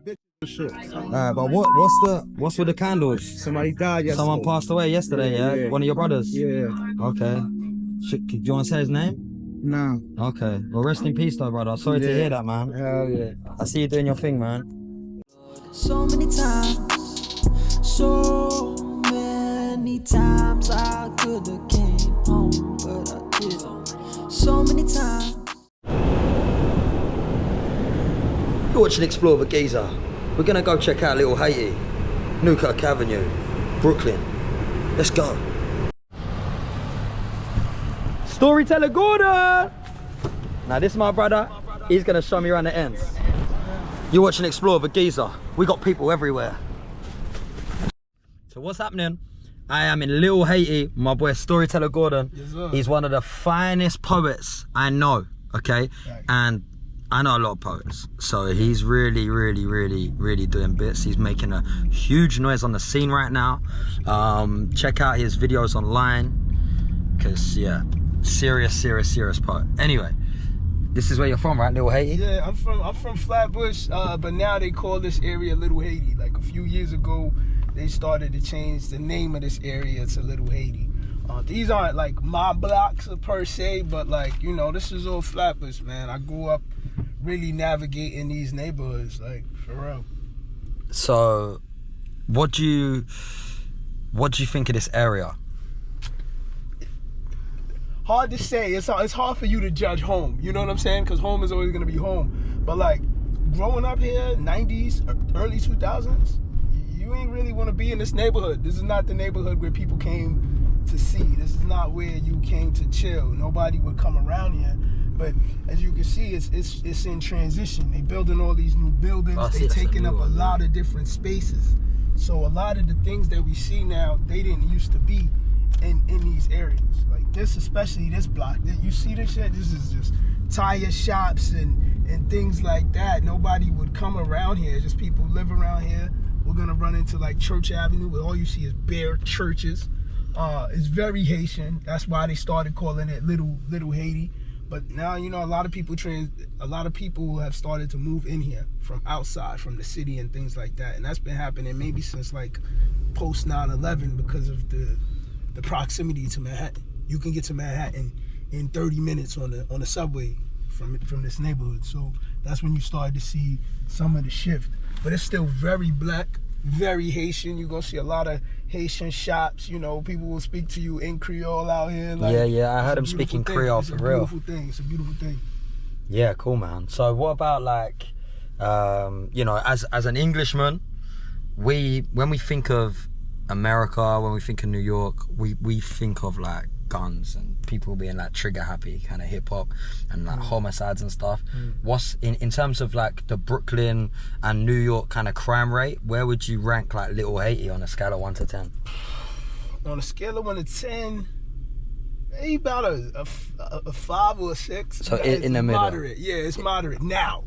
For sure. But what's with the candles? Somebody died yesterday. Someone passed away yesterday, yeah? One of your brothers? Yeah. Okay. Do you want to say his name? No. Okay. Well, rest in peace though, brother. Sorry to hear that, man. Hell yeah. I see you doing your thing, man. So many times I could have came home, but I didn't. So many times. You're watching Explore the Giza. We're gonna go check out Little Haiti, Newkirk Avenue, Brooklyn. Let's go. Storyteller Gordon! Now this is my brother. He's gonna show me around the ends. You're watching Explore the Giza. We got people everywhere. So what's happening? I am in Little Haiti. My boy Storyteller Gordon. Yes, he's one of the finest poets I know, okay? Right. And I know a lot of poets, so he's really doing bits. He's making a huge noise on the scene right now. Check out his videos online, because yeah, serious poet. Anyway, this is where you're from, right? Little Haiti? Yeah, I'm from Flatbush, but now they call this area Little Haiti. Like a few years ago, they started to change the name of this area to Little Haiti. These aren't like my blocks per se, but like, you know, this is all Flatbush, man. I grew up really navigating these neighborhoods, like, for real. So what do you think of this area? Hard to say. It's hard for you to judge home, you know what I'm saying? Because home is always going to be home. But like, growing up here, 90s, early 2000s, you ain't really want to be in this neighborhood. This is not the neighborhood where people came to see. This is not where you came to chill. Nobody would come around here. But as you can see, it's in transition. They building all these new buildings. They taking up a lot of different spaces. So a lot of the things that we see now, they didn't used to be in these areas. Like this, especially this block. You see this shit? This is just tire shops and things like that. Nobody would come around here. Just people live around here. We're gonna run into like Church Avenue, where all you see is bare churches. It's very Haitian. That's why they started calling it Little Haiti. But now, you know, a lot of people have started to move in here from outside, from the city and things like that. And that's been happening maybe since like post 9/11 because of the proximity to Manhattan. You can get to Manhattan in 30 minutes on the subway from this neighborhood. So that's when you start to see some of the shift. But it's still very black, very Haitian. You're gonna see a lot of Haitian shops. You know, people will speak to you in Creole out here. Like, yeah, I heard him speaking Creole for real. It's a beautiful thing. It's a beautiful thing. Yeah, cool, man. So what about like, you know, as an Englishman, when we think of America, when we think of New York, we think of like guns and people being like trigger happy, kind of hip hop and like homicides and stuff. What's in terms of like the Brooklyn and New York kind of crime rate, where would you rank like Little Haiti on a scale of 1 to 10? On a scale of 1 to 10, maybe about a 5 or a 6. So in the middle. Moderate. Yeah, it's moderate now.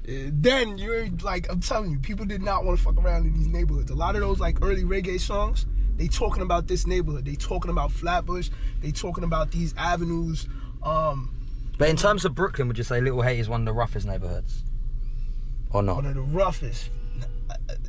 Then you're like, I'm telling you, people did not want to fuck around in these neighborhoods. A lot of those like early reggae songs, they talking about this neighborhood. They talking about Flatbush. They talking about these avenues. But in terms of Brooklyn, would you say Little Haiti is one of the roughest neighborhoods? Or not? One of the roughest.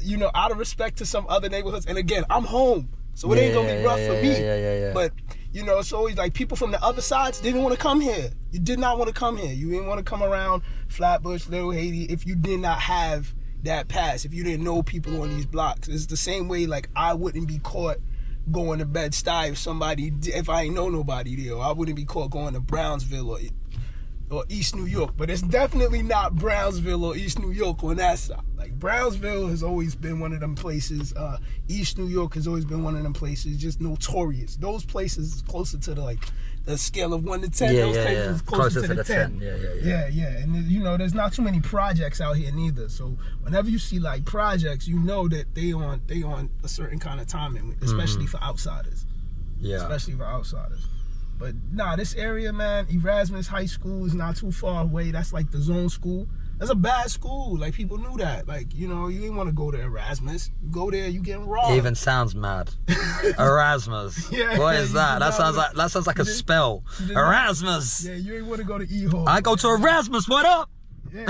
You know, out of respect to some other neighborhoods, and again, I'm home, so it ain't gonna be rough for me. Yeah. But you know, it's always like people from the other sides didn't want to come here. You did not want to come here. You didn't want to come around Flatbush, Little Haiti, if you did not have that pass, if you didn't know people on these blocks. It's the same way like I wouldn't be caught going to Bed-Stuy if I ain't know nobody there. Or I wouldn't be caught going to Brownsville or East New York. But it's definitely not Brownsville or East New York on that side. Like Brownsville has always been one of them places. East New York has always been one of them places, just notorious. Those places closer to the scale of 1 to 10. Those places closer to the 10. Yeah. And you know, there's not too many projects out here neither. So whenever you see like projects, you know that they on a certain kind of timing, especially for outsiders. Yeah. Especially for outsiders. But nah, this area, man, Erasmus High School is not too far away. That's like the zone school. That's a bad school. Like, people knew that. Like, you know, you didn't want to go to Erasmus. You go there, you getting robbed. It even sounds mad. Erasmus. Yeah, what is that? That sounds like a spell. Erasmus. Yeah, you ain't want to go to E-Hall. I go to Erasmus. What up? Yeah,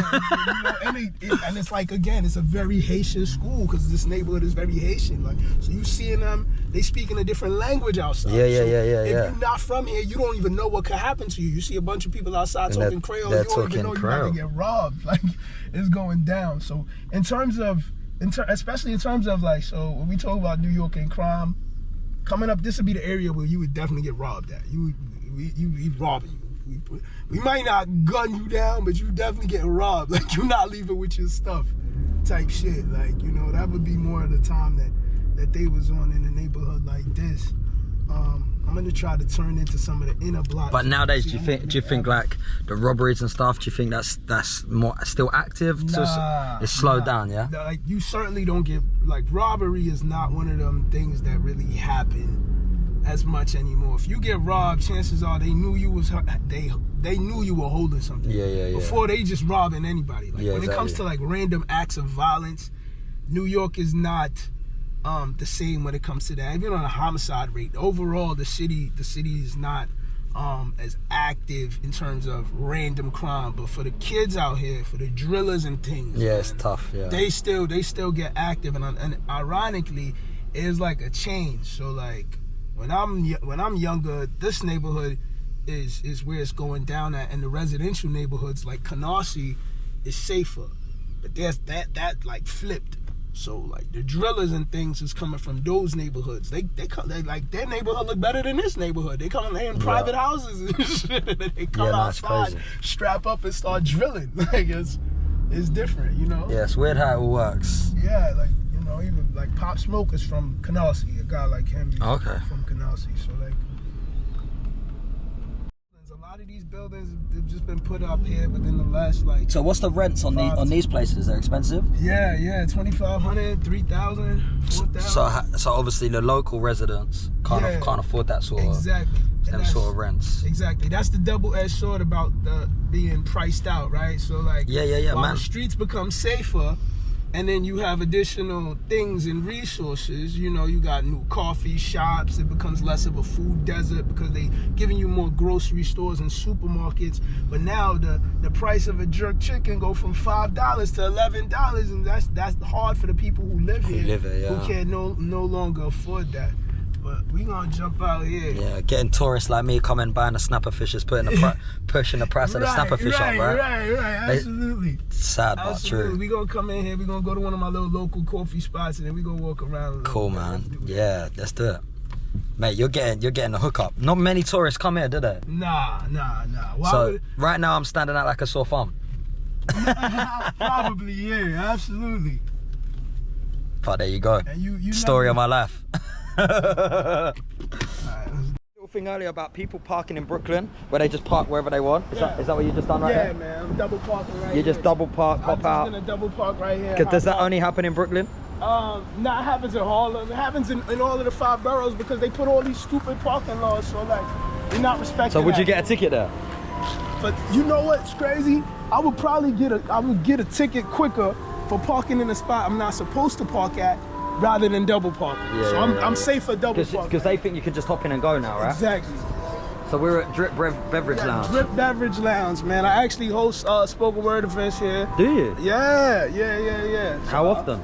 you know, and it's like, again, it's a very Haitian school because this neighborhood is very Haitian. Like, so you seeing them, they speaking a different language outside. Yeah. If you're not from here, you don't even know what could happen to you. You see a bunch of people outside talking Creole, you don't even know you're about to get robbed. Like, it's going down. So especially in terms of like, so when we talk about New York and crime, coming up, this would be the area where you would definitely get robbed at. We'd rob you. We might not gun you down, but you definitely get robbed. Like, you're not leaving with your stuff type shit. Like, you know, that would be more of the time that they was on in a neighborhood like this. I'm gonna try to turn into some of the inner blocks. But nowadays, do you think like the robberies and stuff, do you think that's more still active? It's slowed down, yeah? Like, you certainly don't get, like, robbery is not one of them things that really happen as much anymore. If you get robbed, chances are they knew you were holding something. Yeah. Before they just robbing anybody. Like, when exactly. it comes to like random acts of violence, New York is not the same when it comes to that. Even on a homicide rate, overall the city is not as active in terms of random crime. But for the kids out here, for the drillers and things, yeah, man, it's tough. Yeah, they still get active, and ironically, it's like a change. So like, when I'm younger, this neighborhood is where it's going down at, and the residential neighborhoods like Canarsie is safer. But there's that like flipped. So like the drillers and things is coming from those neighborhoods. They like, their neighborhood look better than this neighborhood. They come in private houses and shit. And they come outside, strap up and start drilling. Like, it's different, you know? Yeah, it's weird how it all works. Yeah, like, you know, even like Pop Smoke is from Canarsie. A guy like him is from Canarsie. So like, a lot of these buildings have just been put up here within the last like. So what's the rents on these places? They're expensive? Yeah, $2,500, $3,000, $4,000. So obviously the local residents can't afford that sort of sort of rents. Exactly. That's the double-edged sword about the being priced out, right? So like, while man, the streets become safer, and then you have additional things and resources, you know, you got new coffee shops, it becomes less of a food desert because they giving you more grocery stores and supermarkets. But now the price of a jerk chicken go from $5 to $11, and that's hard for the people who live here, who can no longer afford that. But we gonna jump out here. Yeah, getting tourists like me coming buying a snapper fish is pushing the price of the snapper fish up, right? Right, absolutely. Sad but true. We gonna come in here, we gonna go to one of my little local coffee spots, and then we gonna walk around. Cool, man. Yeah, let's do it. Mate, you're getting a hookup. Not many tourists come here, do they? Nah. Right now I'm standing out like a sore thumb. Probably, yeah, absolutely. But there you go. And you story of my life. Alright, Little thing earlier about people parking in Brooklyn where they just park wherever they want. Is that what you just done right here? Yeah, man. I'm double parking right here. You just double park, pop out. I'm just gonna double park right here. Does that only happen in Brooklyn? No, it happens in Harlem. It happens in all of the 5 boroughs because they put all these stupid parking laws. So like, you're not respecting. So would you get a ticket there? But you know what's crazy? I would probably get a ticket quicker for parking in a spot I'm not supposed to park at, rather than double parking. Yeah, so I'm safe for double parking. Because they think you can just hop in and go now, right? Exactly. So we're at Drip Beverage Lounge. Drip Beverage Lounge, man. I actually host spoken word events here. Do you? Yeah. How often?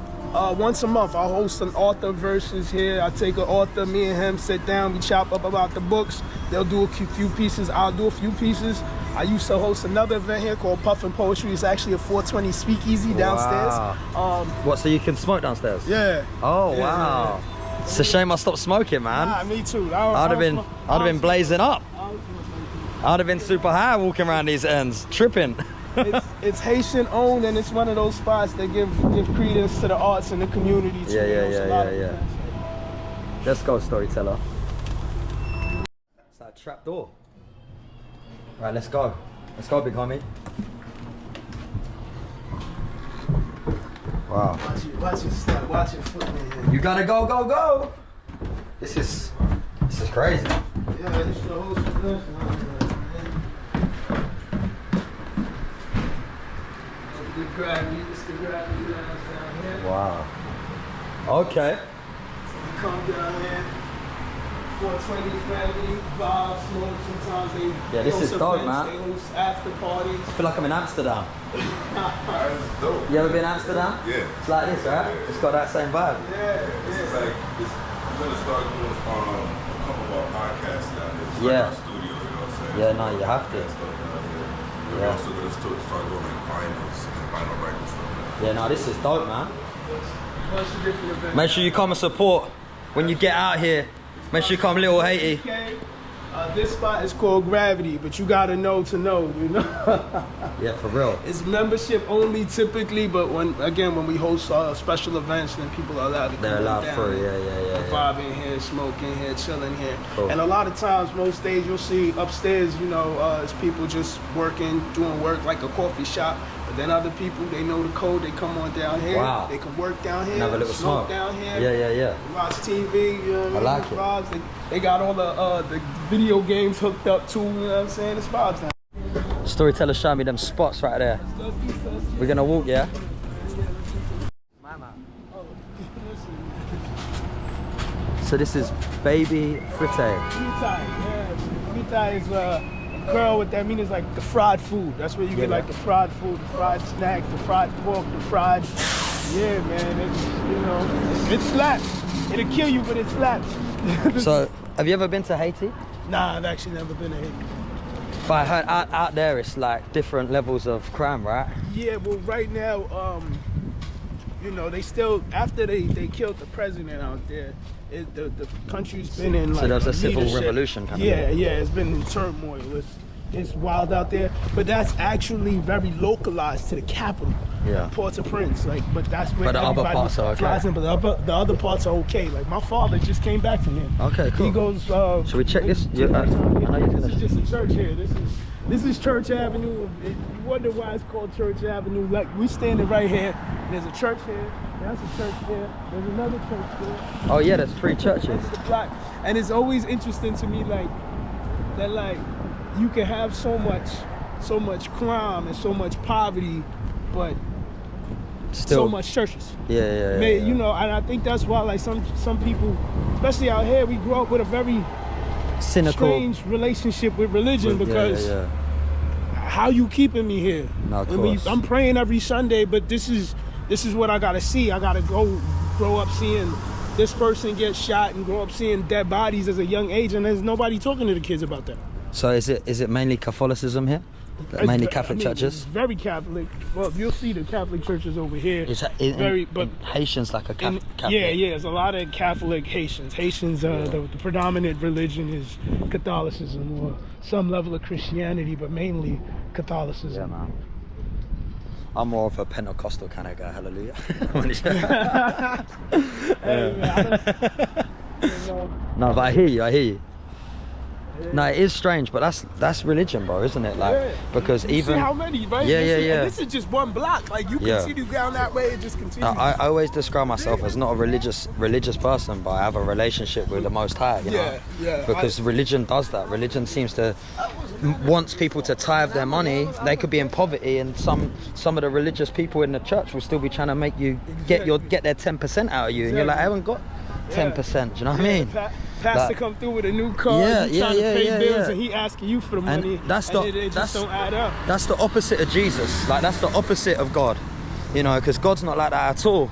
Once a month. I host an author versus here. I take an author, me and him sit down, we chop up about the books. They'll do a few pieces, I'll do a few pieces. I used to host another event here called Puffin Poetry. It's actually a 420 speakeasy downstairs. Wow. What, so you can smoke downstairs? Yeah. Oh, yeah, wow. Yeah. It's a shame I stopped smoking, man. Nah, me too. I'd have been blazing up. I'd have been super high walking around these ends, tripping. It's Haitian owned, and it's one of those spots that give credence to the arts and the community too. Yeah. Let's go, storyteller. It's that trap door. Right, let's go. Let's go, big homie. Wow. Watch your step, watch your foot, man. You gotta go. This is crazy. Yeah, this is the whole situation. It's the gravity lounge down here. Wow. Okay. So you come down here, 420 family vibe, smoke. Sometimes they this host is dope, events, man. They host after parties. I feel like I'm in Amsterdam. That's dope. You ever been to Amsterdam? Yeah. It's like this, right? Yeah. It's got that same vibe. This is like, I'm gonna start doing a couple of our podcasts down there. It's Yeah. like our studio, you know what I'm saying? Yeah, no, you have to. We're also gonna start doing like vinyls and vinyl records stuff. Yeah, no, this is dope, man. Bunch of different events. Make sure you come and support when you get out here. Make sure you come Little Haiti. Okay. This spot is called Gravity, but you gotta know to know, you know. Yeah, for real. It's membership only typically, but when we host special events, then people are allowed to come They're allowed down through, and yeah. vibe in here, smoke in here, chill in here. Cool. And a lot of times, most days you'll see upstairs, you know, it's people just working, doing work like a coffee shop. But then other people, they know the code, they come on down here. Wow. They can work down here, And have a little smoke down here. Yeah. Watch TV, you know what I I like mean? it. Vibes. They got all the video games hooked up too, you know what I'm saying? It's vibes now. Storyteller showed me them spots right there. We're gonna walk, yeah? So this is baby fritte. Frita is a girl with that means like the fried food. That's where you get like the fried food, the fried snack, the fried pork, the fried. Yeah, man. It's, you know, it slaps. It'll kill you, but it slaps. So, have you ever been to Haiti? Nah, I've actually never been to Haiti. But I heard out there it's like different levels of crime, right? Yeah, well, right now, you know, they still, after they killed the president out there, the country's been in like So there was a civil leadership. revolution kind of Yeah, it's been in turmoil. It's wild out there, but that's actually very localized to the capital, Port-au-Prince. Like, but that's where But the other parts are okay. flies in, but the other parts are okay. Like my father just came back from here. Okay, cool. He goes. Should we check this? Yeah, I know you're This gonna. is just a church here. This is Church Avenue. You wonder why it's called Church Avenue. Like we standing right here. There's a church here. There's a church there. There's another church there. Oh yeah, there's 3 churches. That's the block. And it's always interesting to me, like that, like you can have so much crime and so much poverty, but Still, so much churches. Yeah. You know, and I think that's why, like some people, especially out here, we grow up with a very cynical, strange relationship with religion because. How you keeping me here? No, of I mean, course. I'm praying every Sunday, but this is what I gotta see. I gotta grow up seeing this person get shot and grow up seeing dead bodies as a young age, and there's nobody talking to the kids about that. So is it mainly Catholicism here? Mainly Catholic churches? It's very Catholic. Well, you'll see the Catholic churches over here. But Haitians like a Catholic. Yeah, there's a lot of Catholic Haitians. The predominant religion is Catholicism or some level of Christianity, but mainly Catholicism. Yeah, man. I'm more of a Pentecostal kind of guy. Hallelujah. No, but I hear you. No, it is strange, but that's religion, bro, isn't it? Like, because you even see how many, right? Yeah. And this is just one block. Like you Yeah. continue down that way, it just continues. I always describe myself as not a religious person, but I have a relationship with the Most High. You know? Yeah. Because religion does that. Religion seems to wants people to tithe their money. They could be in poverty, and some of the religious people in the church will still be trying to make you get their 10% out of you, and you're like, I haven't got 10%. Do you know what I mean? Pastor come through with a new car, trying to pay bills, and he asking you for the money, and it just don't add up. That's the opposite of Jesus. Like, that's the opposite of God, you know, because God's not like that at all.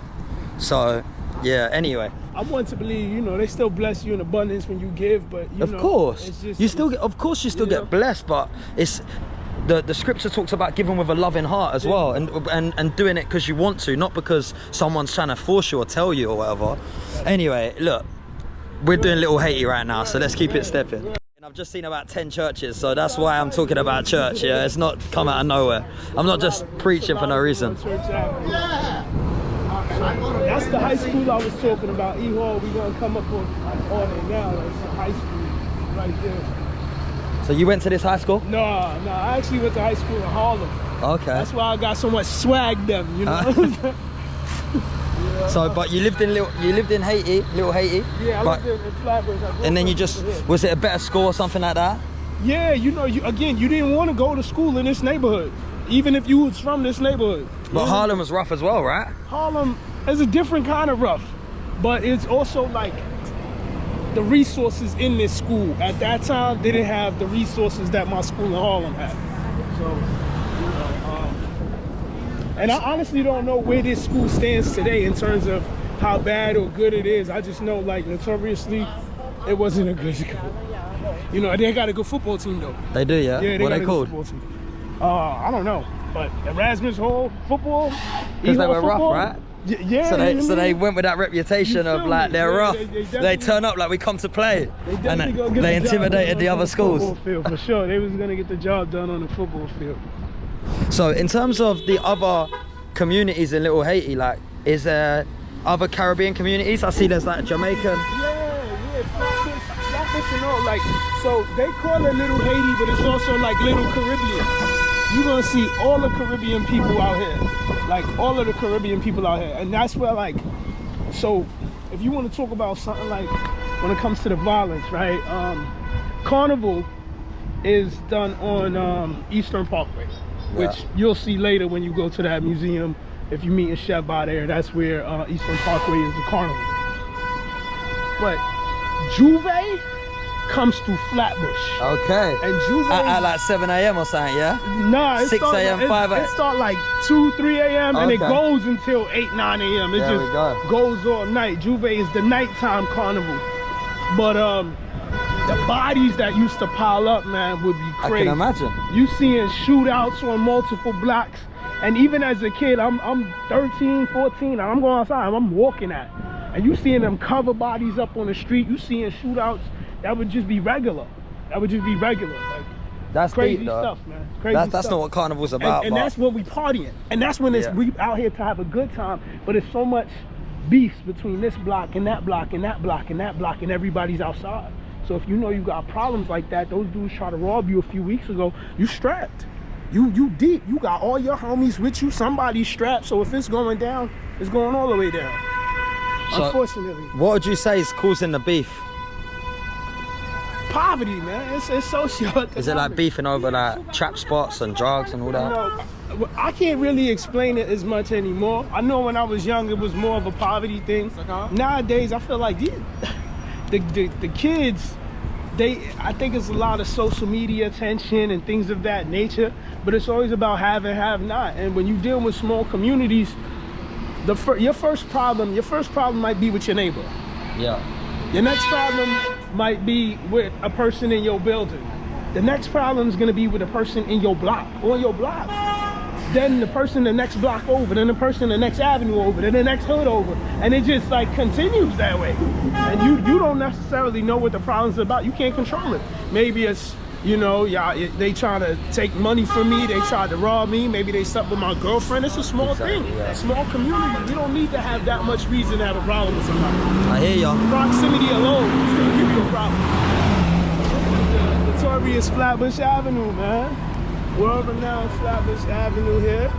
So yeah, anyway, I want to believe, you know, they still bless you in abundance when you give, but you know, course it's just, you still get blessed, but it's the scripture talks about giving with a loving heart as well, and doing it because you want to, not because someone's trying to force you or tell you or whatever. Anyway, look, we're doing Little Haiti right now, so let's keep it stepping. And I've just seen about 10 churches, so that's why I'm talking about church. Yeah, it's not come out of nowhere. I'm not just preaching for no reason. That's the high school I was talking about. E-Hall, we're gonna come up on it now. It's a high school right there. So you went to this high school? No, I actually went to high school in Harlem. Okay. That's why I got so much swag them, you know. So, but you lived in Haiti, Little Haiti. Yeah, I lived in Flatbush. And then was it a better school or something like that? Yeah, you know, you didn't want to go to school in this neighborhood, even if you was from this neighborhood. But Harlem was rough as well, right? Harlem is a different kind of rough, but it's also like the resources in this school. At that time, they didn't have the resources that my school in Harlem had. So, you know, and I honestly don't know where this school stands today in terms of how bad or good it is. I just know, like, notoriously, it wasn't a good school. You know, they got a good football team though. They do, yeah? Yeah, What are they got a called? good football team. I don't know, but Erasmus Hall football. Because they were football, rough, right? Yeah. So they went with that reputation of like they're rough. They turn up like we come to play, and they intimidated the other schools. Field, for sure, they was gonna get the job done on the football field. So in terms of the other communities in Little Haiti, like, is there other Caribbean communities? I see there's like Jamaican. Yeah, Flatbush and all. Like, so they call it Little Haiti, but it's also like Little Caribbean. You're gonna see all the Caribbean people out here, like all of the Caribbean people out here, and that's where, like, so if you want to talk about something like when it comes to the violence, right? Carnival is done on Eastern Parkway, which you'll see later when you go to that museum. If you meet a chef by there, that's where Eastern Parkway is the carnival. But Juve comes to Flatbush. Okay. And Juve at like 7 a.m. or something, yeah? Nah, it 6 start, a.m., 5 a.m. It start like 2, 3 a.m. and it Okay. goes until 8, 9 a.m. It There we just go. goes all night. Juve is the nighttime carnival. But the bodies that used to pile up, man, would be I crazy. can imagine. You seeing shootouts on multiple blocks. And even as a kid, I'm 13, 14, and I'm going outside, I'm walking at. And you seeing them cover bodies up on the street, you seeing shootouts, that would just be regular. That would just be regular. Like, That's crazy deep, though. stuff, man. Crazy That's stuff. not what carnival's about. And but that's when we partying. And that's when it's, Yeah. we out here to have a good time. But it's so much beef between this block and that block and that block and that block, and everybody's outside. So if you know you got problems like that, those dudes try to rob you a few weeks ago, you strapped. You deep. You got all your homies with you. Somebody's strapped. So if it's going down, it's going all the way down. So, unfortunately. what would you say is causing the beef? Poverty, man. It's social. Is it like beefing over like trap spots and drugs and all that? No, I can't really explain it as much anymore. I know when I was young, it was more of a poverty thing. Nowadays, I feel like the kids, I think it's a lot of social media attention and things of that nature, but it's always about have and have not. And when you deal with small communities, your first problem might be with your neighbor. Yeah. Your next problem might be with a person in your building. The next problem is going to be with a person in your block, on your block. Then the person the next block over, then the person the next avenue over, then the next hood over. And it just like continues that way. And you don't necessarily know what the problem's about. You can't control it. Maybe it's, you know, they trying to take money from me, they tried to rob me, maybe they slept with my girlfriend. It's a small thing, yeah. a small community. You don't need to have that much reason to have a problem with somebody. I hear y'all. Proximity alone is gonna give you a problem. This is the notorious Flatbush Avenue, man. World-renowned Flatbush Avenue here.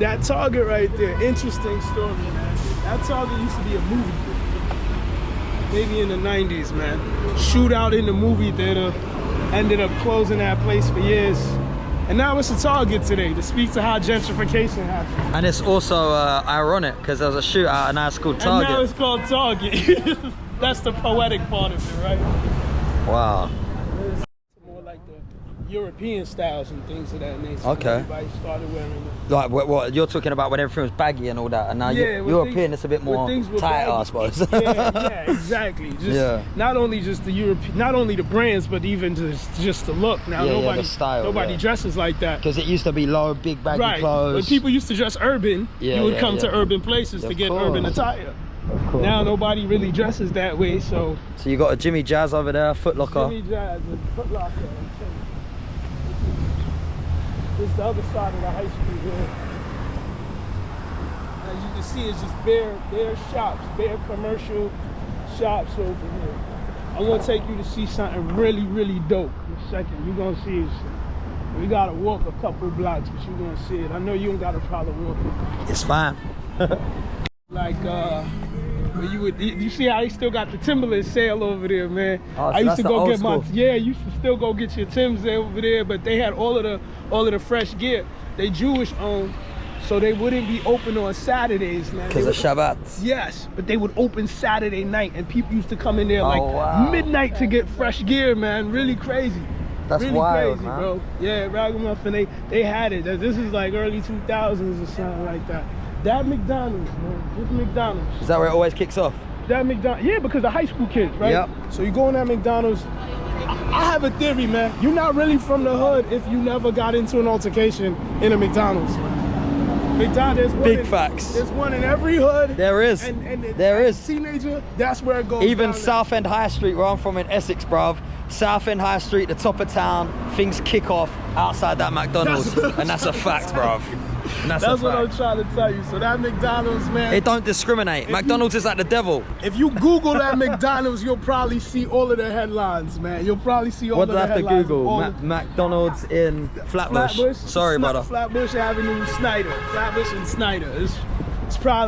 That Target right there, interesting story, man. That Target used to be a movie theater. Maybe in the 90s, man. Shootout in the movie theater. Ended up closing that place for years. And now it's a Target today, to speak to how gentrification happened. And it's also ironic because there was a shootout and now it's called Target. And now it's called Target. That's the poetic part of it, right? Wow. It's more like the European styles and things of that nature. Okay. Everybody started wearing it. Like what you're talking about when everything was baggy and all that, and now Yeah, when European things- it's a bit when more things were tighter, I baggy. suppose. Yeah, exactly. Just Yeah. not only just the European, not only the brands, but even just the look. Now Yeah, nobody the style, nobody yeah. dresses like that. Because it used to be low, big baggy Right. clothes. When people used to dress urban, Yeah, you would yeah, come to yeah. urban places to Of get urban course. attire. Of course. Now nobody really dresses that way, so So you got a Jimmy Jazz over there, Foot Locker. Jimmy Jazz and Foot Locker. This is the other side of the high street here. As you can see, it's just bare shops, bare commercial shops over here. I'm gonna take you to see something really, really dope in a second. You're gonna see it. We gotta walk a couple blocks, but you're gonna see it. I know you don't got a problem walking. It's fine. Like, you see how he still got the Timberland sale over there, man. Oh, so I used that's to the go old get my, school. yeah, you used to still go get your Timbs over there, but they had all of the fresh gear. They Jewish owned, So they wouldn't be open on Saturdays, man. Because of Shabbat. Yes, but they would open Saturday night, and people used to come in there wow. midnight to get fresh gear, man. Really crazy. That's really wild, crazy, man. bro. Yeah, Ragamuffin, they had it. This is like early 2000s or something like that. That McDonald's, man. This McDonald's. Is that where it always kicks off? That McDonald's, yeah, because of high school kids, right? Yep. So you go in that McDonald's. I have a theory, man. You're not really from the hood if you never got into an altercation in a McDonald's. McDonald's, Big facts. There's one in every hood. There is. And there as is. a teenager, that's where it goes. Even down Southend High Street, where I'm from in Essex, bruv. Southend High Street, the top of town, things kick off outside that McDonald's. And that's a fact, bruv. And that's what I'm trying to tell you. So that McDonald's, man. It don't discriminate. McDonald's is like the devil. If you Google that McDonald's, you'll probably see all of the headlines, man. You'll probably see all of the headlines. What do I have to Google? McDonald's in Flatbush. Sorry, brother. Flatbush Avenue, Snyder. Flatbush and Snyder.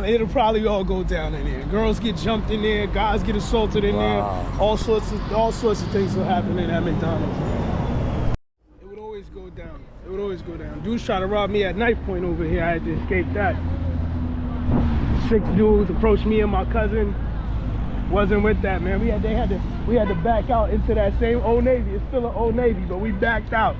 It'll probably all go down in there. Girls get jumped in there. Guys get assaulted in there. All sorts of things will happen in that McDonald's. It would always go down. It would always go down. Dudes try to rob me at knife point over here. I had to escape that. 6 dudes approached me and my cousin. Wasn't with that, man. We had to back out into that same Old Navy. It's still an Old Navy, but we backed out.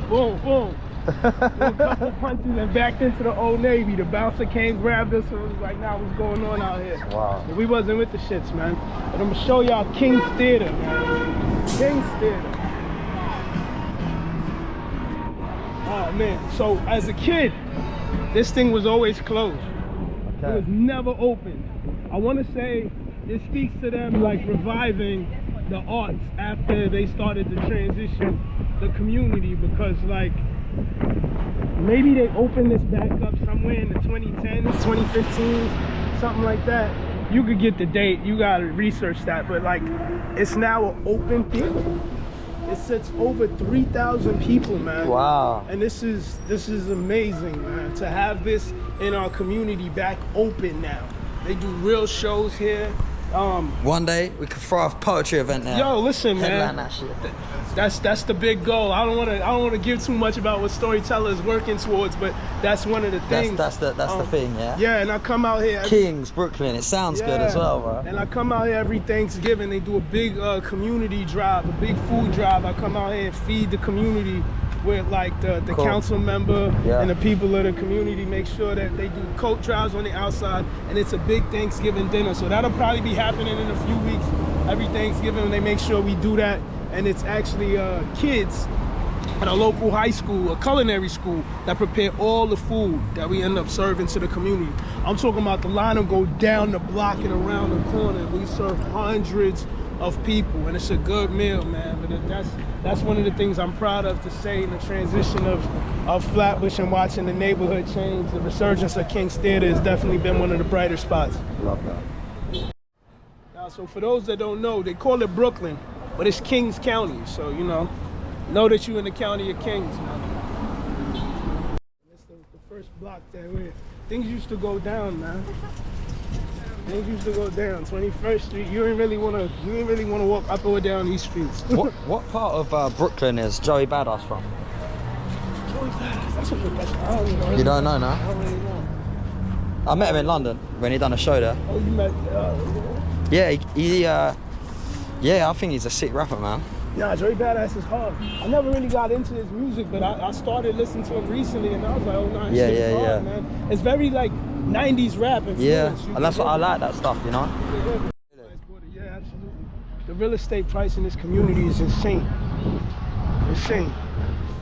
Boom, boom. A couple punches and backed into the Old Navy. The bouncer came, grabbed us, and was like, nah, what's going on out here? Wow. But we wasn't with the shits, man. But I'm gonna show y'all King's Theater, man. King's Theater. Oh man, so as a kid, this thing was always closed. Okay. It was never open. I want to say it speaks to them like reviving the arts after they started to transition the community, because like maybe they opened this back up somewhere in the 2010s, 2015, something like that. You could get the date, you gotta research that, but like it's now an open theater. It sits over 3,000 people, man. Wow. And this is amazing, man, to have this in our community back open now. They do real shows here. One day we could throw a poetry event there. Yo, listen, man. That shit. That's the big goal. I don't want to give too much about what Storyteller is working towards, but that's one of the things. That's the thing, yeah. Yeah, and I come out here. Kings, Brooklyn. It sounds good as well, bro. And I come out here every Thanksgiving. They do a big community drive, a big food drive. I come out here and feed the community with like the council member and the people of the community. Make sure that they do coat drives on the outside, and it's a big Thanksgiving dinner. So that'll probably be happening in a few weeks. Every Thanksgiving, they make sure we do that. And it's actually kids at a local high school, a culinary school, that prepare all the food that we end up serving to the community. I'm talking about the line will go down the block and around the corner. We serve hundreds of people, and it's a good meal, man. But that's one of the things I'm proud of to say in the transition of Flatbush and watching the neighborhood change. The resurgence of King's Theater has definitely been one of the brighter spots. Love that. Now, so for those that don't know, they call it Brooklyn, but it's Kings County, so know that you're in the county of Kings, man. That's the first block that way. Things used to go down, man. Things used to go down. 21st Street. You ain't really wanna walk up or down these streets. What part of Brooklyn is Joey Badass from? Joey Badass. That's a good question. I don't know. You don't know, no? I don't really know. I met him in London when he done a show there. Oh, you met? Yeah, yeah, I think he's a sick rapper, man. Nah, Joey Badass is hard. I never really got into his music, but I started listening to him recently, and I was like, oh, nah, his shit is hard, man. It's very like 90s rap influence. Yeah, and that's what I like, that stuff, you know? Yeah, absolutely. The real estate price in this community is insane. Insane.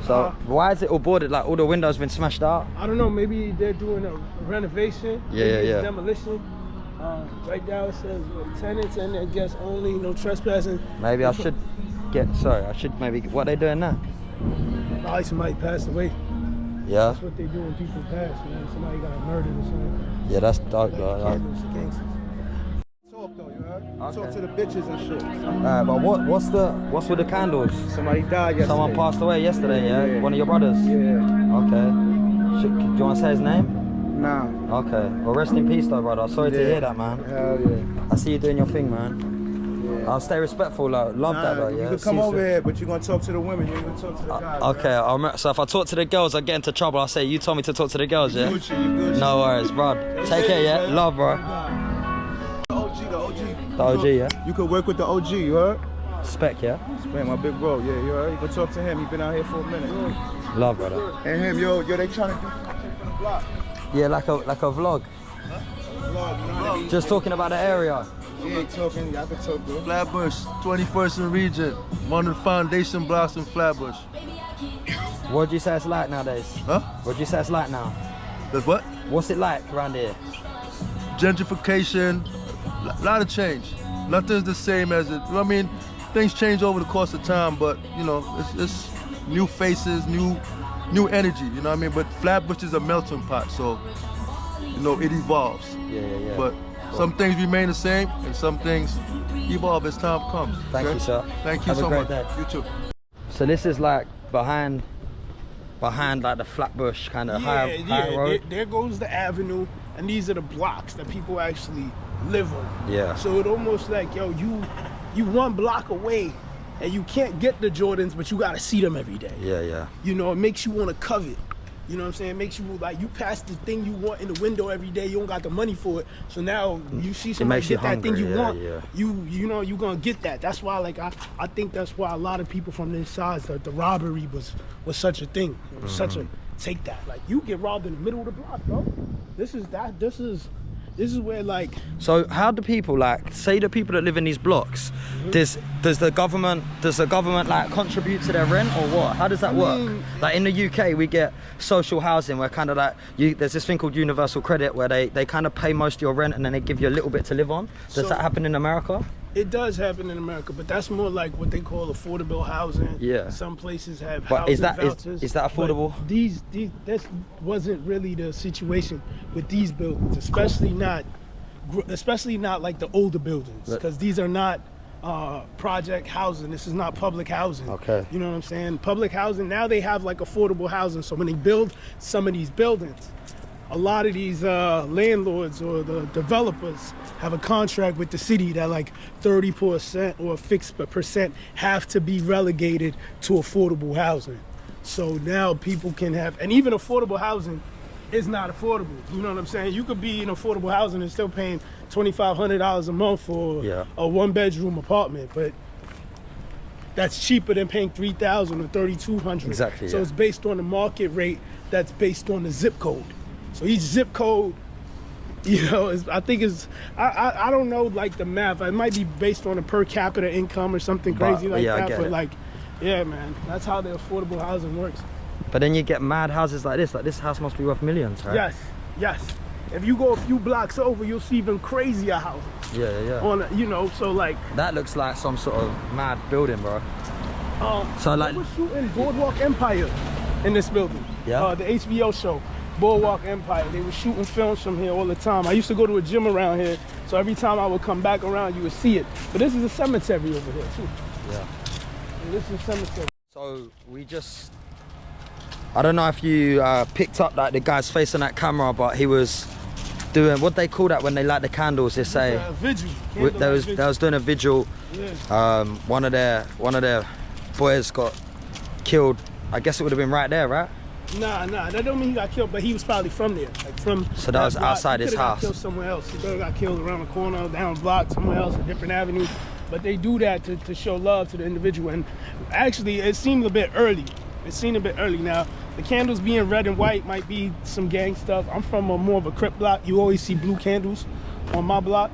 So why is it all boarded? Like all the windows been smashed out? I don't know, maybe they're doing a renovation. Yeah. Demolition. Right now it says tenants and I guess only, no trespassing. Maybe I should maybe, what they doing now? Probably somebody passed away. Yeah. That's what they do when people pass, man. Somebody got murdered or something. Yeah, that's dark, though. Talk though, you heard? Okay. Talk to the bitches and shit. But what's with the candles? Somebody died yesterday. Someone passed away yesterday, yeah? One of your brothers? Yeah. Okay. Do you want to say his name? Nah. Okay. Well, rest in peace though, brother. Sorry to hear that, man. Hell yeah. I see you doing your thing, man. I'll stay respectful, like, love that though, yeah. You can come over here, but you're gonna talk to the women, you ain't gonna talk to the guys. Okay, so if I talk to the girls, I get into trouble, I'll say, you told me to talk to the girls, yeah? Gucci. No worries, bro. Take care, yeah? Love, bro. The OG. The OG, yeah? You could work with the OG, you heard? Spec, yeah? Man, my big bro, yeah, you heard? You can talk to him, he been out here for a minute. Love, brother. And him, yo, they trying to do something for the block. Yeah, like a vlog. Vlog. Just talking about the area. He ain't talking, y'all can talk, bro. Flatbush, 21st and Regent, one of the foundation blocks in Flatbush. What do you say it's like nowadays? Huh? What do you say it's like now? That's what? What's it like around here? Gentrification, a lot of change. Nothing's the same as it, I mean, things change over the course of time, but you know, it's new faces, new energy, you know what I mean? But Flatbush is a melting pot, so, you know, it evolves. Yeah. But some things remain the same, and some things evolve as time comes. Thank you, sir. Thank you Have so a great much. day. You too. So this is like behind like the Flatbush kind of high road. There goes the avenue, and these are the blocks that people actually live on. Yeah. So it almost like, yo, you one block away, and you can't get the Jordans, but you gotta see them every day. Yeah. You know, it makes you want to covet. You know what I'm saying? It makes you like, you pass the thing you want in the window every day, you don't got the money for it. So now you see somebody makes you get that thing hungry, you want, yeah. you know, you're gonna get that. That's why, like, I think that's why a lot of people from this side, the robbery was such a thing. It was such a, take that. Like, you get robbed in the middle of the block, bro. This is where, like... So how do people, like, say the people that live in these blocks, does the government like contribute to their rent or what? How does that work? Like in the UK, we get social housing where kind of like, there's this thing called universal credit where they kind of pay most of your rent and then they give you a little bit to live on. Does that happen in America? It does happen in America, but that's more like what they call affordable housing. Yeah. Some places have But housing is that vouchers. is that affordable? But this wasn't really the situation with these buildings, especially not like the older buildings, because these are not project housing. This is not public housing. Okay. You know what I'm saying? Public housing, now they have like affordable housing. So when they build some of these buildings, a lot of these landlords or the developers have a contract with the city that like 30% or a fixed percent have to be relegated to affordable housing. So now people can have, and even affordable housing is not affordable. You know what I'm saying? You could be in affordable housing and still paying $2,500 a month for a one-bedroom apartment, but that's cheaper than paying $3,000 or $3,200. Exactly. So it's based on the market rate that's based on the zip code. So each zip code, you know, I don't know like the math. It might be based on a per capita income or something crazy like that. But like, yeah, man, that's how the affordable housing works. But then you get mad houses like this house must be worth millions, right? Yes. If you go a few blocks over, you'll see even crazier houses. Yeah. On you know, so like that looks like some sort of mad building, bro. So like, they were shooting Boardwalk Empire in this building. Yeah. The HBO show, Boardwalk Empire. They were shooting films from here all the time. I used to go to a gym around here, so every time I would come back around, you would see it. But this is a cemetery over here too. Yeah. And this is a cemetery. So I don't know if you picked up like the guy's face on that camera, but he was doing what they call that when they light the candles. They say vigil. They was doing a vigil. Yeah. One of their boys got killed. I guess it would have been right there, right? Nah, that don't mean he got killed, but he was probably from there, like from. So that was block. outside his house. He could have got killed somewhere else. He could have got killed around the corner, down the block, somewhere else, a different avenue. But they do that to show love to the individual. And actually, it seemed a bit early. Now, the candles being red and white might be some gang stuff. I'm from more of a Crip block. You always see blue candles on my block.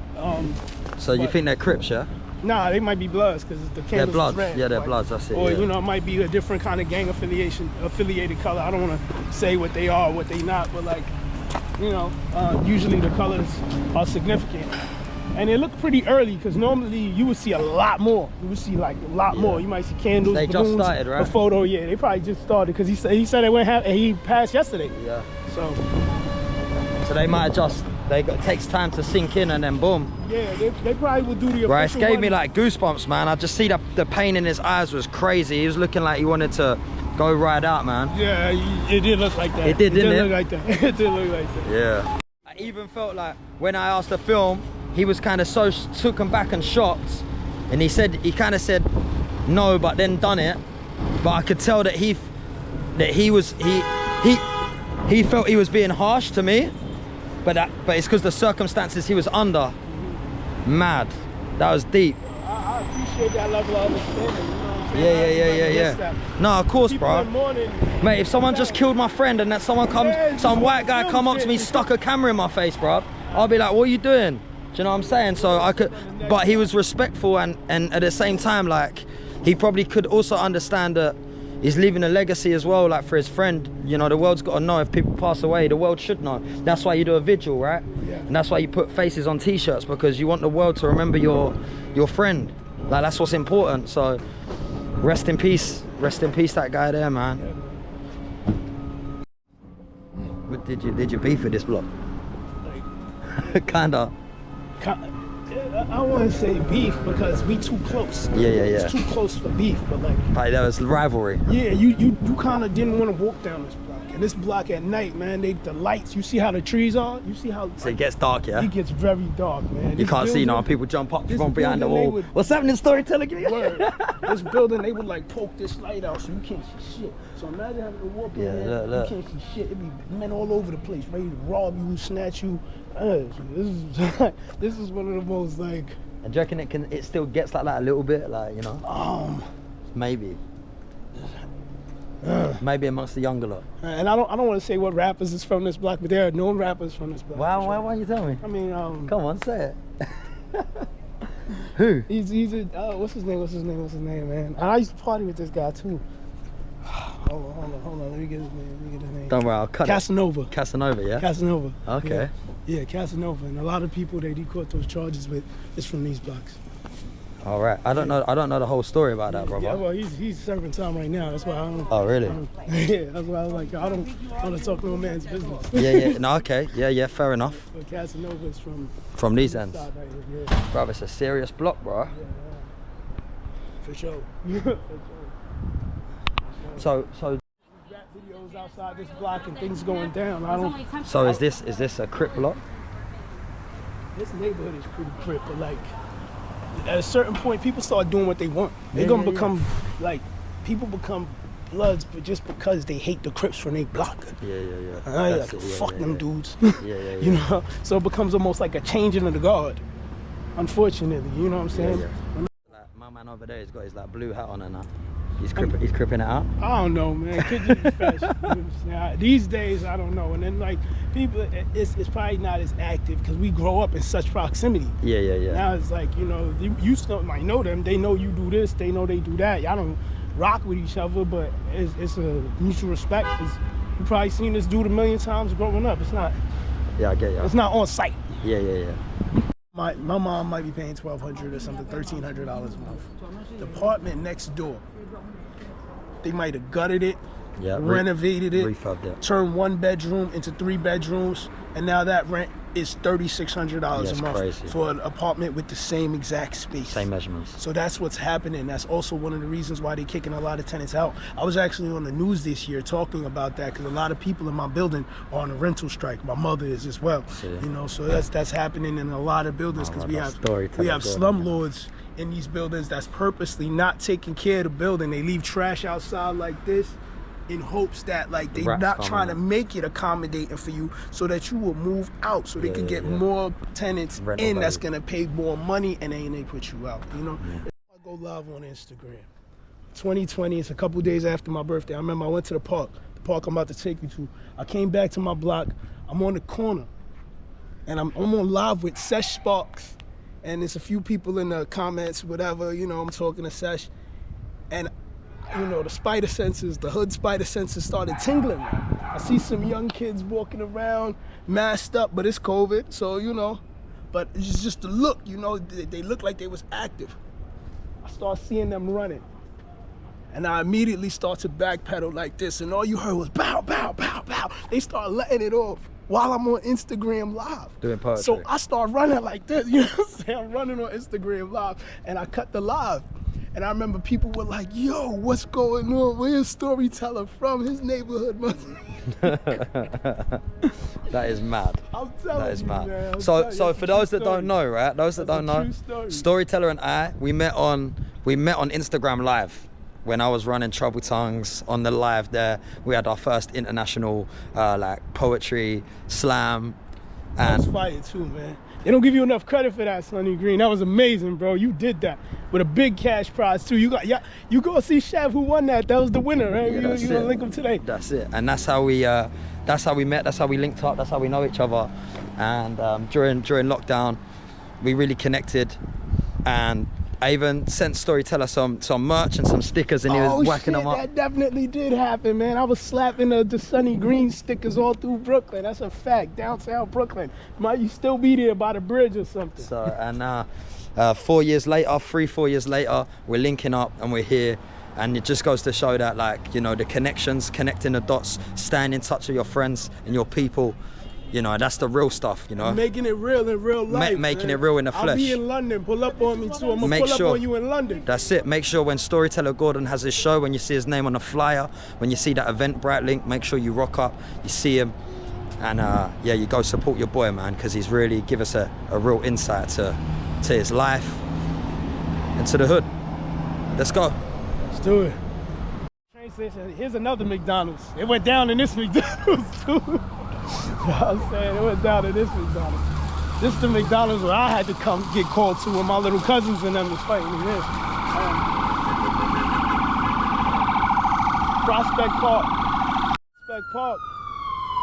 So you think they're Crips, yeah? Nah, they might be Bloods because the candles They're Bloods. is red. Yeah, they're Bloods. That's it. Or yeah. you know, it might be a different kind of gang affiliated color. I don't want to say what they are, what they not, but like, you know, usually the colors are significant. And it looked pretty early because normally you would see a lot more. You would see like a lot more. You might see candles, They balloons, just started, right? a photo. Yeah, they probably just started because he said they went and he passed yesterday. Yeah. So they might just it takes time to sink in and then boom. Yeah, they probably will do the official Right, it gave one. me like goosebumps, man. I just see the pain in his eyes was crazy. He was looking like he wanted to go right out, man. Yeah, it did look like that. It did, didn't it? Look like that. It did look like that. Yeah. I even felt like when I asked to film, he was kind of so taken back and shocked And he kind of said no, but then done it. But I could tell that he felt he was being harsh to me. But it's because the circumstances he was under. Mad. That was deep. I appreciate that level of understanding. You know what I'm saying? Yeah. No, of course, bro. Mate, if someone just killed my friend and that some white guy come up to me, stuck a camera in my face, bro, I'll be like, what are you doing? Do you know what I'm saying? So I could, but he was respectful and at the same time, like, he probably could also understand that he's leaving a legacy as well, like for his friend. You know, the world's got to know if people pass away, the world should know. That's why you do a vigil, right? Yeah. And that's why you put faces on t-shirts, because you want the world to remember your friend. Like, that's what's important. So rest in peace that guy there, man. But did you beef with this block? Kinda. I don't want to say beef because we too close. Yeah. It's too close for beef, but like there was rivalry. Yeah, you kind of didn't want to walk down this block. And this block at night, man, the lights. You see how the trees are. You see how. So it gets dark, yeah. It gets very dark, man. You can't see now. People jump up from behind the wall. What's happening, storyteller? Word. This building, they would like poke this light out so you can't see shit. So imagine having to walk in there, you can't see shit. It'd be men all over the place, ready to rob you, snatch you. This is one of the most like. And do you reckon it still gets like that a little bit, like, you know? Maybe. Maybe amongst the younger lot. And I don't want to say what rappers is from this block, but there are known rappers from this block. Wow, why you tell me? I mean, come on, say it. Who? He's a what's his name, man? I used to party with this guy too. Hold on. Let me get his name. Don't worry, I'll cut Casanova. it. Casanova, yeah? Casanova. Okay. Yeah, Casanova. And a lot of people that he caught those charges with is from these blocks. All right. I don't know the whole story about that, brother. Yeah, well, he's serving time right now. That's why I don't. Oh, really? Yeah, that's why I was like, I don't want to talk no man's business. Yeah. No, okay. Yeah, fair enough. But Casanova is from these ends. Right here, yeah. Bro, it's a serious block, bro. Yeah. For sure. So rap videos outside this block and things going down. So is this a Crip block? This neighborhood is pretty Crip, but like at a certain point, people start doing what they want. They're gonna become like people become Bloods, but just because they hate the Crips from their block. Yeah. Fuck them dudes. Yeah. You know, so it becomes almost like a changing of the guard. Unfortunately, you know what I'm saying? Yeah. Like, my man over there, he's got his like blue hat on and that. He's cripping it out. I don't know, man. Could just be fashion. These days, I don't know. And then like people, it's probably not as active because we grow up in such proximity. Yeah. Now it's like, you know, you still might know them. They know you do this. They know they do that. Y'all don't rock with each other, but it's a mutual respect. You probably seen this dude a million times growing up. It's not. Yeah, I get you. It's not on site. Yeah. My mom might be paying $1,200 or something, $1,300 a month. The apartment next door, they might have gutted it, renovated it, refurbed it, turned 1 bedroom into 3 bedrooms, and now that rent is $3,600 a month crazy. For an apartment with the same exact space. Same measurements. So that's what's happening. That's also one of the reasons why they're kicking a lot of tenants out. I was actually on the news this year talking about that because a lot of people in my building are on a rental strike. My mother is as well. You know, so that's happening in a lot of buildings because we have slumlords in these buildings that's purposely not taking care of the building. They leave trash outside like this in hopes that like they're not trying to make it accommodating for you so that you will move out so they can get more tenants in that's going to pay more money and then they put you out, you know? I go live on Instagram. 2020, it's a couple days after my birthday. I remember I went to the park I'm about to take you to. I came back to my block. I'm on the corner and I'm on live with Sesh Sparks. And there's a few people in the comments, whatever, you know, I'm talking to Sesh. And, you know, the spider senses, the hood spider senses started tingling. I see some young kids walking around, masked up, but it's COVID, so, you know. But it's just the look, you know, they look like they was active. I start seeing them running. And I immediately start to backpedal like this, and all you heard was bow, bow, bow, bow. They start letting it off while I'm on Instagram Live. Doing poetry. So I start running like this, you know what I'm saying? I'm running on Instagram Live, and I cut the live. And I remember people were like, yo, what's going on? Where's Storyteller from? His neighborhood must That is mad. I'm telling That is you, mad. man. So for those that don't know, right? Those that don't know, Storyteller and I, we met on Instagram Live when I was running Trouble Tongues on the live there. We had our first international like poetry slam, That was and fire too, man. They don't give you enough credit for that, Sonny Green. That was amazing, bro. You did that with a big cash prize too. You go see Chef who won that. That was the winner, right? Yeah, you gonna link him today. That's it, and that's how we met. That's how we linked up. That's how we know each other. And during lockdown, we really connected. And I even sent Storyteller some merch and some stickers, and he was whacking them up. That definitely did happen, man. I was slapping the Sonny Green stickers all through Brooklyn. That's a fact. Downtown Brooklyn. Might you still be there by the bridge or something? So, and 4 years later, 3-4 years later, we're linking up and we're here. And it just goes to show that, like, you know, the connections, connecting the dots, staying in touch with your friends and your people. You know, that's the real stuff, you know. Making it real in real life. Making it real in the flesh. I'll be in London. Pull up on me too. I'm gonna pull up on you in London. That's it. Make sure when Storyteller Gordon has his show, when you see his name on the flyer, when you see that Eventbrite link, make sure you rock up, you see him, and yeah, you go support your boy, man, because he's really give us a real insight to his life and to the hood. Let's go. Let's do it. Train station. Here's another McDonald's. It went down in this McDonald's too. You know what I'm saying? It went down to this McDonald's. This is the McDonald's where I had to come get called to when my little cousins and them was fighting in this. Prospect Park. Prospect Park,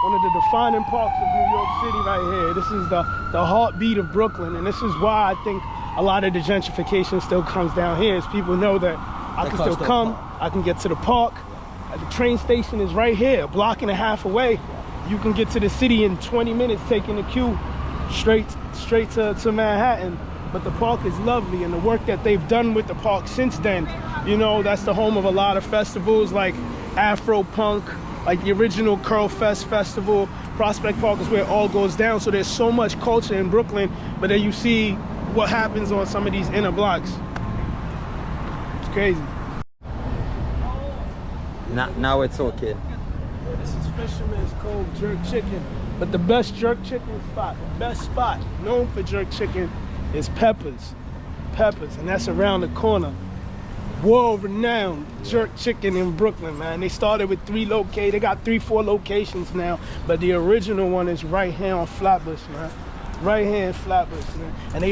one of the defining parks of New York City right here. This is the heartbeat of Brooklyn, and this is why I think a lot of the gentrification still comes down here, is people know that I can still come, I can get to the park. The train station is right here, a block and a half away. You can get to the city in 20 minutes taking the Q straight to Manhattan. But the park is lovely, and the work that they've done with the park since then, you know, that's the home of a lot of festivals like Afro Punk, like the original Curl Fest festival. Prospect Park is where it all goes down. So there's so much culture in Brooklyn, but then you see what happens on some of these inner blocks. It's crazy. Now we're talking. This is Fisherman's Cove Jerk Chicken, but the best jerk chicken spot, the best spot known for jerk chicken is Peppers, and that's around the corner. World-renowned jerk chicken in Brooklyn, man. They started with 3 locations. They got 3-4 locations now, but the original one is right here on Flatbush, man. Right here in Flatbush, man. And they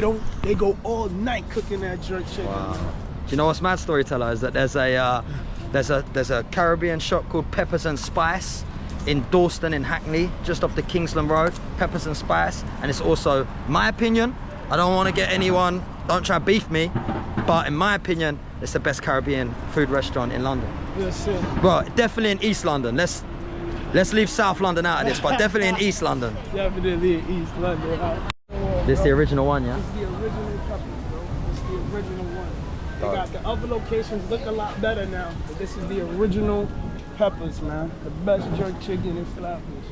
go all night cooking that jerk chicken. Wow. Man. Do you know what's mad, Storyteller, is that there's a Caribbean shop called Peppers and Spice in Dalston in Hackney, just off the Kingsland Road. Peppers and Spice, and it's also, my opinion, I don't want to get anyone, don't try to beef me, but in my opinion, it's the best Caribbean food restaurant in London. That's it. Well, definitely in East London. Let's leave South London out of this, but definitely in East London. Definitely in East London. This is the original one, yeah? It's the original Peppers, bro. It's the original one. They got the other locations look a lot better now, but this is the original Peppers, man. The best jerk chicken in Flatbush.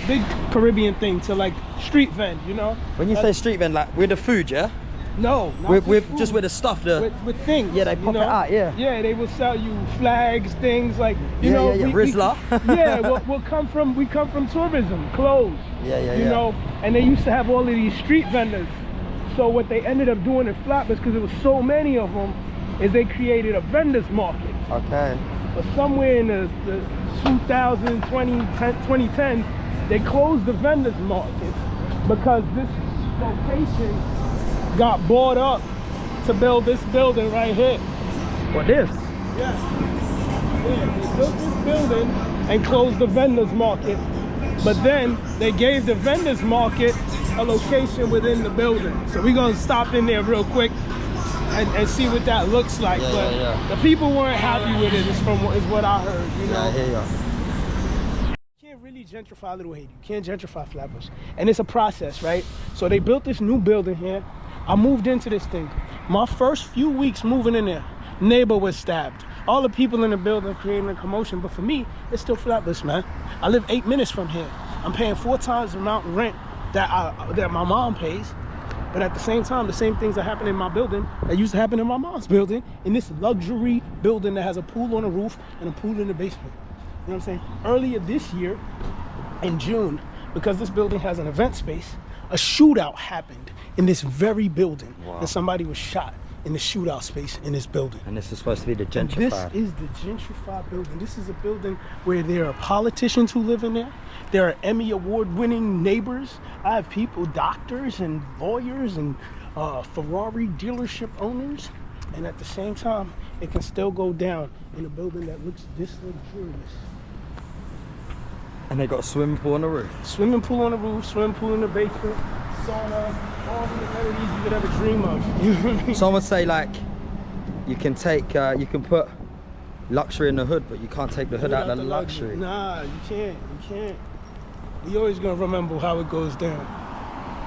Big Caribbean thing to like street vend, you know? When you say street vend, like with the food, yeah? No, not With food. just with the stuff, with things. Yeah, they pop it out, yeah. Yeah, they will sell you flags, things like, you know. Yeah, Rizzler. We come from tourism, clothes. You know, and they used to have all of these street vendors. So what they ended up doing in Flatbush, because there was so many of them, is they created a vendors market. Okay. But somewhere in the 2010, they closed the vendors market because this location got bought up to build this building right here. What this? Yes. Yeah, they built this building and closed the vendors market. But then they gave the vendors market a location within the building. So we're gonna stop in there real quick and see what that looks like. The people weren't happy with it, is what I heard, you know. I hear you. You can't really gentrify Little Haiti. You can't gentrify Flatbush. And it's a process, right? So they built this new building here. I moved into this thing. My first few weeks moving in there, neighbor was stabbed. All the people in the building creating a commotion, but for me, it's still Flatbush, man. I live 8 minutes from here. I'm paying 4 times the amount of rent that my mom pays. But at the same time, the same things that happen in my building that used to happen in my mom's building, in this luxury building that has a pool on the roof and a pool in the basement. You know what I'm saying? Earlier this year, in June, because this building has an event space, a shootout happened in this very building. Wow. And somebody was shot in the shootout space in this building. And this is supposed to be the And gentrified. this is the gentrified building. This is a building where there are politicians who live in there. There are Emmy award-winning neighbors. I have people, doctors and lawyers and Ferrari dealership owners. And at the same time, it can still go down in a building that looks this luxurious. And they got a swimming pool on the roof. Swimming pool on the roof, swimming pool in the basement, sauna, all the amenities you could ever dream of. You know what I mean? Some would say like, you can take, you can put luxury in the hood, but you can't take the hood out of the luxury. Nah, you can't. We always gonna remember how it goes down.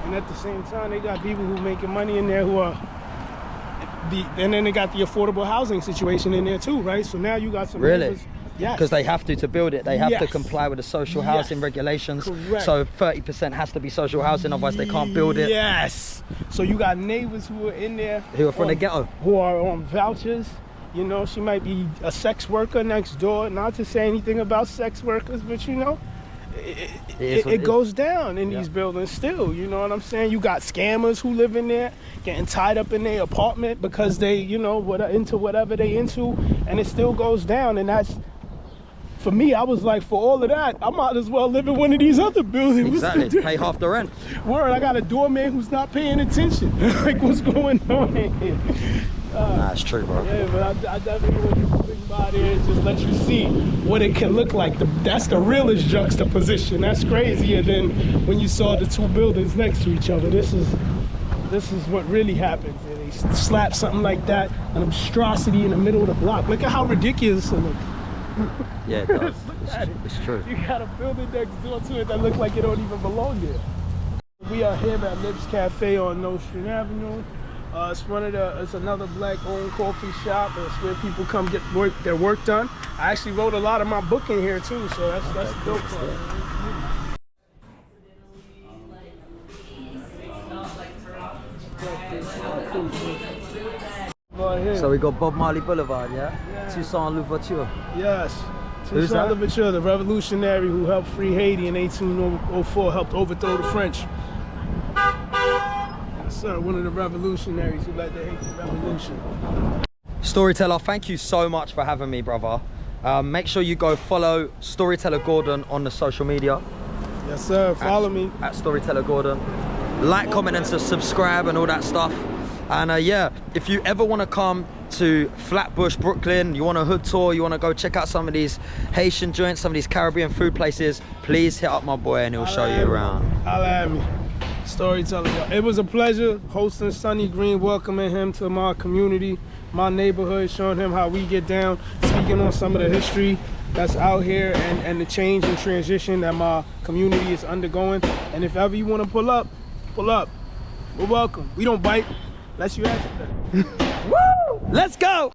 And at the same time, they got people who making money in there who are, and then they got the affordable housing situation in there too, right? So now you got some Really? neighbors. Yes. Because they have to build it, they have to Yes. comply with the social housing regulations. Correct. So 30% has to be social housing, otherwise they can't build it. Yes. So you got neighbors who are in there Who are from the ghetto. who are on vouchers. You know, she might be a sex worker next door. Not to say anything about sex workers, but you know, it goes down in these buildings still. You know what I'm saying? You got scammers who live in there, getting tied up in their apartment because they, you know, into whatever they into, and it still goes down. And that's, for me, I was like, for all of that, I might as well live in one of these other buildings. Exactly, pay half the rent. Word, I got a doorman who's not paying attention. Like, what's going on here? Nah, it's true, bro. Yeah, but I definitely want you to swing by there and just let you see what it can look like. That's the realest juxtaposition. That's crazier than when you saw the two buildings next to each other. This is what really happens. And they slap something like that, an monstrosity in the middle of the block. Look at how ridiculous it looks. Yeah, it does. Look at it. It's true. You got a building next door to it that looks like it don't even belong there. We are here at Lips Cafe on Nostrand Avenue. It's another black-owned coffee shop. It's where people come get their work done. I actually wrote a lot of my book in here too, so that's the dope part. So we got Bob Marley Boulevard, yeah? Toussaint Louverture. Yes. Who's that? Toussaint Louverture, the revolutionary who helped free Haiti in 1804, helped overthrow the French. Yes, sir, one of the revolutionaries who led the Haiti Revolution. Storyteller, thank you so much for having me, brother. Make sure you go follow Storyteller Gordon on the social media. Yes, sir. Follow me. At Storyteller Gordon. Like, comment, and subscribe and all that stuff. And yeah, if you ever want to come to Flatbush, Brooklyn, you want a hood tour, you want to go check out some of these Haitian joints, some of these Caribbean food places, please hit up my boy and he'll show you around. Holla at me. Storyteller. It was a pleasure hosting Sonny Green, welcoming him to my community, my neighborhood, showing him how we get down, speaking on some of the history that's out here and the change and transition that my community is undergoing. And if ever you want to pull up, pull up. We're welcome. We don't bite unless you ask for that. Woo! Let's go!